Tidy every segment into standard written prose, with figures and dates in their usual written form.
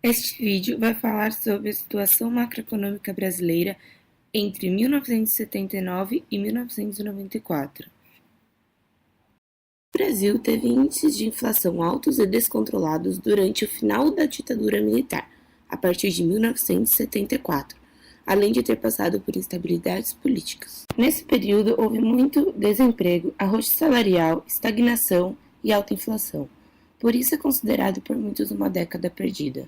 Este vídeo vai falar sobre a situação macroeconômica brasileira entre 1979 e 1994. O Brasil teve índices de inflação altos e descontrolados durante o final da ditadura militar, a partir de 1974, além de ter passado por instabilidades políticas. Nesse período, houve muito desemprego, arroxo salarial, estagnação e alta inflação. Por isso é considerado por muitos uma década perdida.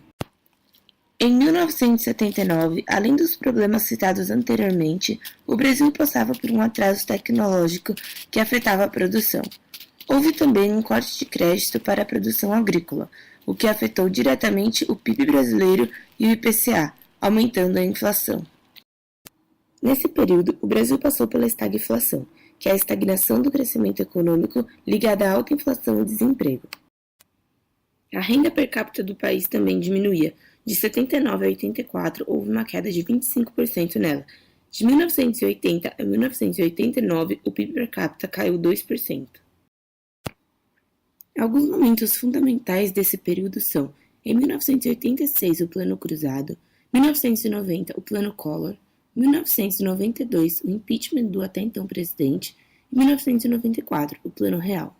Em 1979, além dos problemas citados anteriormente, o Brasil passava por um atraso tecnológico que afetava a produção. Houve também um corte de crédito para a produção agrícola, o que afetou diretamente o PIB brasileiro e o IPCA, aumentando a inflação. Nesse período, o Brasil passou pela estagflação, que é a estagnação do crescimento econômico ligada à alta inflação e desemprego. A renda per capita do país também diminuía. De 79 a 84, houve uma queda de 25% nela. De 1980 a 1989, o PIB per capita caiu 2%. Alguns momentos fundamentais desse período são, em 1986, o Plano Cruzado, 1990, o Plano Collor, 1992, o impeachment do até então presidente, e 1994, o Plano Real.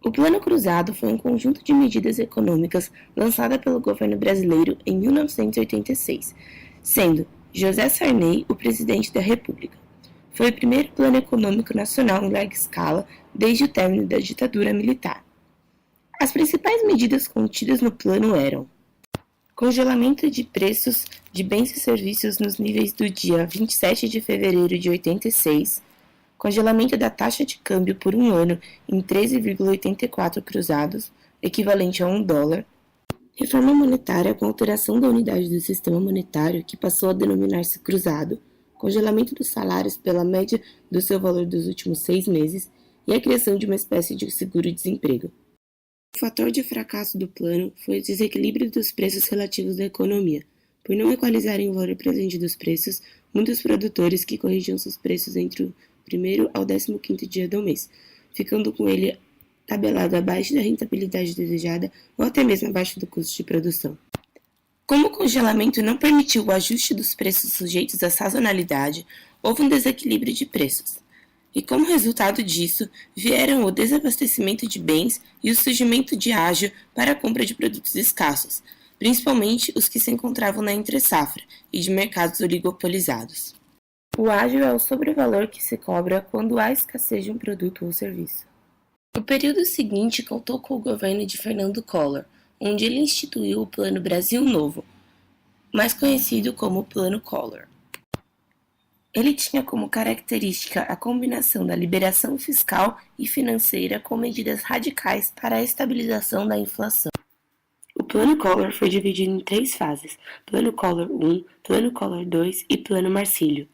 O Plano Cruzado foi um conjunto de medidas econômicas lançada pelo governo brasileiro em 1986, sendo José Sarney o presidente da República. Foi o primeiro plano econômico nacional em larga escala desde o término da ditadura militar. As principais medidas contidas no plano eram: congelamento de preços de bens e serviços nos níveis do dia 27 de fevereiro de 86, congelamento da taxa de câmbio por um ano em 13,84 cruzados, equivalente a $1, reforma monetária com alteração da unidade do sistema monetário, que passou a denominar-se cruzado, congelamento dos salários pela média do seu valor dos últimos 6 meses e a criação de uma espécie de seguro-desemprego. O fator de fracasso do plano foi o desequilíbrio dos preços relativos da economia. Por não equalizarem o valor presente dos preços, muitos produtores que corrigiam seus preços entre o primeiro ao 15º dia do mês, ficando com ele tabelado abaixo da rentabilidade desejada ou até mesmo abaixo do custo de produção. Como o congelamento não permitiu o ajuste dos preços sujeitos à sazonalidade, houve um desequilíbrio de preços. E como resultado disso, vieram o desabastecimento de bens e o surgimento de ágio para a compra de produtos escassos, principalmente os que se encontravam na entre-safra e de mercados oligopolizados. O ágio é o sobrevalor que se cobra quando há escassez de um produto ou serviço. O período seguinte contou com o governo de Fernando Collor, onde ele instituiu o Plano Brasil Novo, mais conhecido como Plano Collor. Ele tinha como característica a combinação da liberação fiscal e financeira com medidas radicais para a estabilização da inflação. O Plano Collor foi dividido em 3 fases: Plano Collor I, Plano Collor II e Plano Marcílio.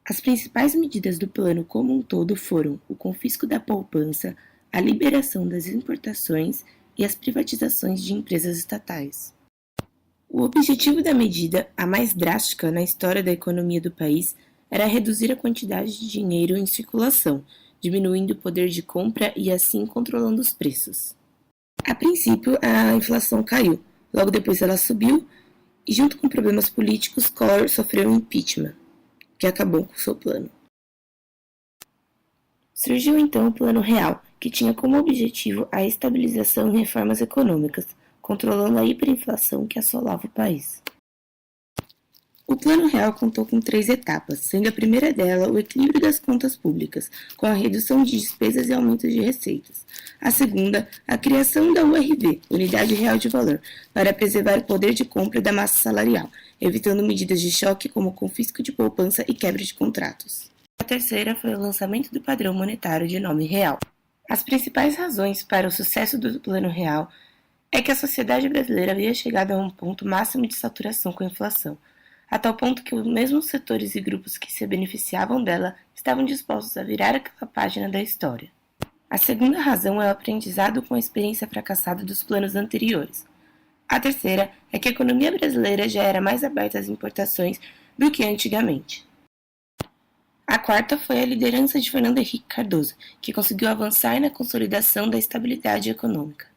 As principais medidas do plano como um todo foram o confisco da poupança, a liberação das importações e as privatizações de empresas estatais. O objetivo da medida, a mais drástica na história da economia do país, era reduzir a quantidade de dinheiro em circulação, diminuindo o poder de compra e assim controlando os preços. A princípio, a inflação caiu, logo depois ela subiu e, junto com problemas políticos, Collor sofreu um impeachment, que acabou com seu plano. Surgiu então o Plano Real, que tinha como objetivo a estabilização e reformas econômicas, controlando a hiperinflação que assolava o país. O Plano Real contou com 3 etapas, sendo a primeira dela o equilíbrio das contas públicas, com a redução de despesas e aumento de receitas. A segunda, a criação da URV, Unidade Real de Valor, para preservar o poder de compra da massa salarial, evitando medidas de choque como confisco de poupança e quebra de contratos. A terceira foi o lançamento do padrão monetário de nome real. As principais razões para o sucesso do Plano Real é que a sociedade brasileira havia chegado a um ponto máximo de saturação com a inflação, a tal ponto que os mesmos setores e grupos que se beneficiavam dela estavam dispostos a virar aquela página da história. A segunda razão é o aprendizado com a experiência fracassada dos planos anteriores. A terceira é que a economia brasileira já era mais aberta às importações do que antigamente. A quarta foi a liderança de Fernando Henrique Cardoso, que conseguiu avançar na consolidação da estabilidade econômica.